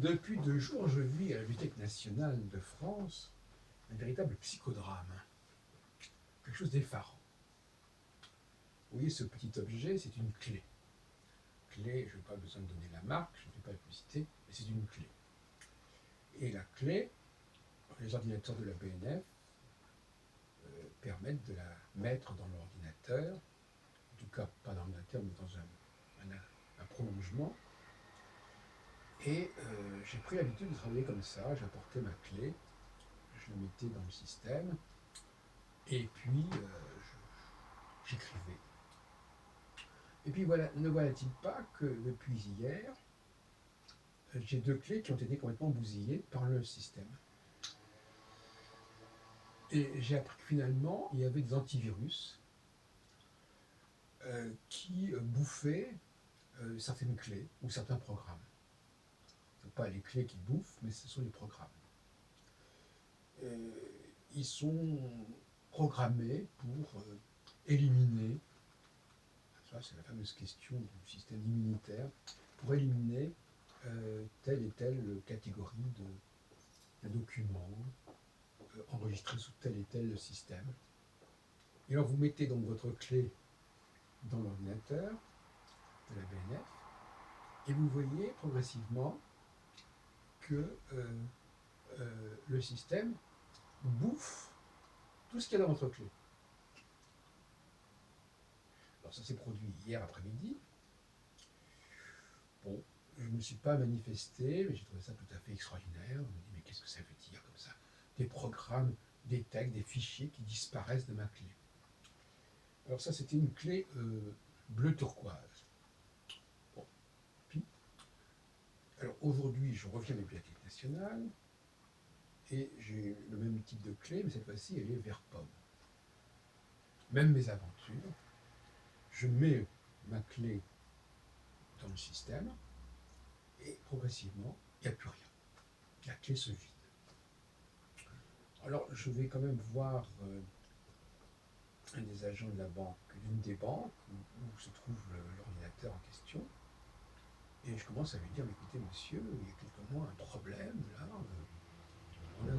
Depuis 2 jours, je vis à la Bibliothèque nationale de France un véritable psychodrame, quelque chose d'effarant. Vous voyez ce petit objet, c'est une clé. Clé, je n'ai pas besoin de donner la marque, je ne fais pas la publicité, mais c'est une clé. Et la clé, les ordinateurs de la BNF permettent de la mettre dans l'ordinateur, en tout cas pas dans l'ordinateur, mais dans un prolongement. Et j'ai pris l'habitude de travailler comme ça, j'apportais ma clé, je la mettais dans le système, et puis j'écrivais. Et puis voilà, ne voilà-t-il pas que depuis hier, j'ai 2 clés qui ont été complètement bousillées par le système. Et j'ai appris que finalement, il y avait des antivirus qui bouffaient certaines clés ou certains programmes. Ce ne sont pas les clés qui bouffent, mais ce sont les programmes. Ils sont programmés pour éliminer, ça c'est la fameuse question du système immunitaire, pour éliminer telle et telle catégorie de documents enregistrés sous tel et tel système. Et alors vous mettez donc votre clé dans l'ordinateur de la BNF et vous voyez progressivement que le système bouffe tout ce qu'il y a dans votre clé. Alors ça s'est produit hier après-midi. Bon, je ne me suis pas manifesté, mais j'ai trouvé ça tout à fait extraordinaire. Je me dis, mais qu'est-ce que ça veut dire comme ça? Des programmes détectent des fichiers qui disparaissent de ma clé. Alors ça, c'était une clé bleu turquoise. Bon. Puis, alors aujourd'hui, je reviens à la Bibliothèque nationale et j'ai le même type de clé, mais cette fois-ci, elle est vert pomme. Même mes aventures, je mets ma clé dans le système et progressivement, il n'y a plus rien. La clé se vide. Alors, je vais quand même voir un des agents de la banque, d'une des banques où se trouve l'ordinateur en question, et je commence à lui dire, écoutez monsieur, il y a quelques mois un problème, là, on a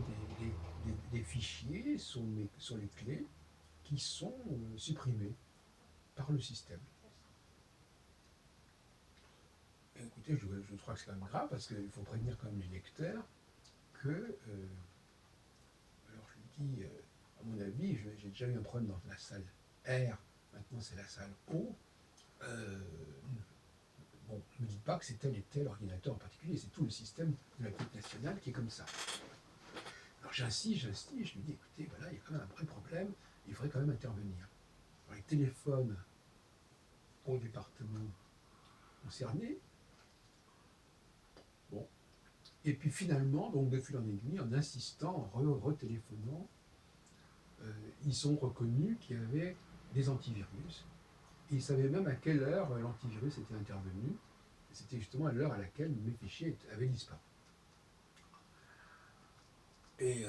des fichiers sur les clés qui sont supprimés par le système. Et écoutez, je crois que c'est quand même grave, parce qu'il faut prévenir quand même les lecteurs que, alors je lui dis, à mon avis, j'ai déjà eu un problème dans la salle R, maintenant c'est la salle O. Bon, ne me dites pas que c'est tel et tel ordinateur en particulier, c'est tout le système de la Bibliothèque nationale qui est comme ça. Alors j'insiste, je lui dis, écoutez, voilà, il y a quand même un vrai problème, il faudrait quand même intervenir. Alors il téléphone au département concerné, bon, et puis finalement, donc de fil en aiguille, en insistant, en retéléphonant, ils ont reconnu qu'il y avait des antivirus, et ils savaient même à quelle heure l'antivirus était intervenu, et c'était justement à l'heure à laquelle mes fichiers avaient disparu. Et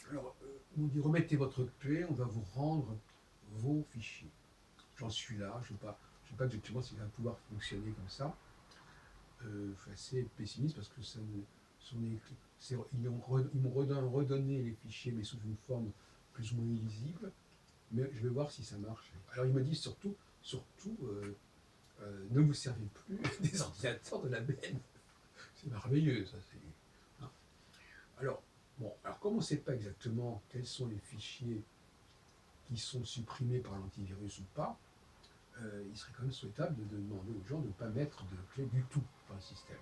alors, on dit remettez votre clé, on va vous rendre vos fichiers. J'en suis là, je ne sais pas exactement s'il va pouvoir fonctionner comme ça. Je suis assez pessimiste parce que ils m'ont redonné les fichiers, mais sous une forme plus ou moins illisible. Mais je vais voir si ça marche. Alors ils me disent surtout, ne vous servez plus des ordinateurs de la BN. C'est merveilleux, ça. Hein. Alors, bon, alors comme on ne sait pas exactement quels sont les fichiers qui sont supprimés par l'antivirus ou pas, il serait quand même souhaitable de demander aux gens de ne pas mettre de clé du tout dans le système.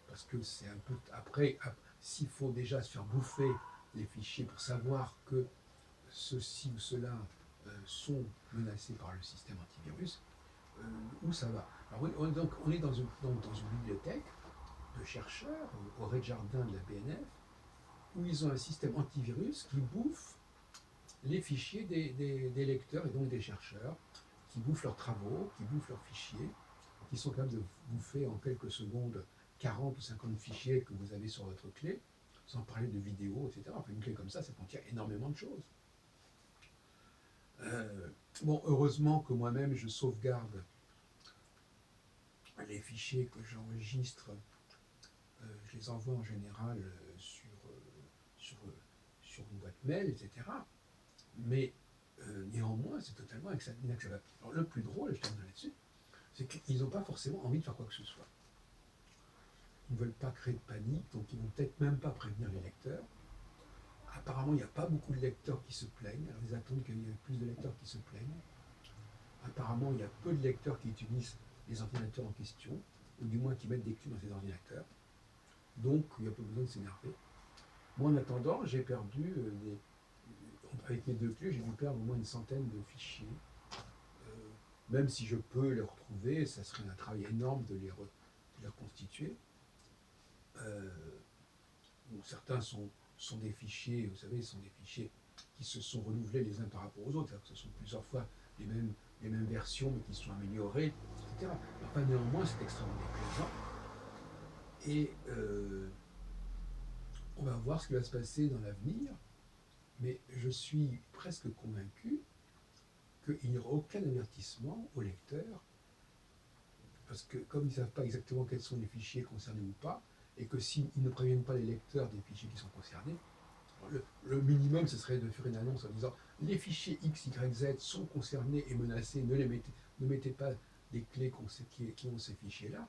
Parce que c'est un peu... Après, s'il faut déjà se faire bouffer les fichiers pour savoir que ceci ou cela sont menacés par le système antivirus, où ça va? Alors, on est dans une bibliothèque de chercheurs au rez-de-jardin de la BNF, où ils ont un système antivirus qui bouffe les fichiers des lecteurs et donc des chercheurs, qui bouffent leurs travaux, qui bouffent leurs fichiers, qui sont capables de bouffer en quelques secondes 40 ou 50 fichiers que vous avez sur votre clé, sans parler de vidéos, etc. Enfin, une clé comme ça contient énormément de choses. Bon, heureusement que moi-même, je sauvegarde les fichiers que j'enregistre je les envoie en général sur, sur une boîte mail, etc. Mais néanmoins, c'est totalement inacceptable. Alors le plus drôle, et je termine là-dessus, c'est qu'ils n'ont pas forcément envie de faire quoi que ce soit. Ils ne veulent pas créer de panique, donc ils ne vont peut-être même pas prévenir les lecteurs. Apparemment, il n'y a pas beaucoup de lecteurs qui se plaignent. Alors, ils attendent qu'il y ait plus de lecteurs qui se plaignent. Apparemment, il y a peu de lecteurs qui utilisent les ordinateurs en question, ou du moins qui mettent des clés dans ces ordinateurs. Donc, il n'y a pas besoin de s'énerver. Moi, en attendant, j'ai perdu, avec mes deux clés, j'ai dû perdre au moins une centaine de fichiers. Euh, Même si je peux les retrouver, ça serait un travail énorme de les reconstituer. Euh, bon, certains sont des fichiers, vous savez, sont des fichiers qui se sont renouvelés les uns par rapport aux autres, c'est-à-dire que ce sont plusieurs fois les mêmes versions, mais qui sont améliorées, etc. Enfin, néanmoins, c'est extrêmement déplaisant. Et on va voir ce qui va se passer dans l'avenir, mais je suis presque convaincu qu'il n'y aura aucun avertissement aux lecteurs, parce que comme ils ne savent pas exactement quels sont les fichiers concernés ou pas, et que s'ils ne préviennent pas les lecteurs des fichiers qui sont concernés, le minimum, ce serait de faire une annonce en disant les fichiers X, Y, Z sont concernés et menacés, ne mettez pas des clés qui ont ces fichiers-là.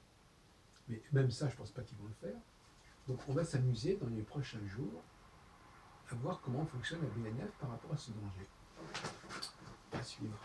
Mais même ça, je ne pense pas qu'ils vont le faire. Donc on va s'amuser dans les prochains jours à voir comment fonctionne la BNF par rapport à ce danger. À suivre.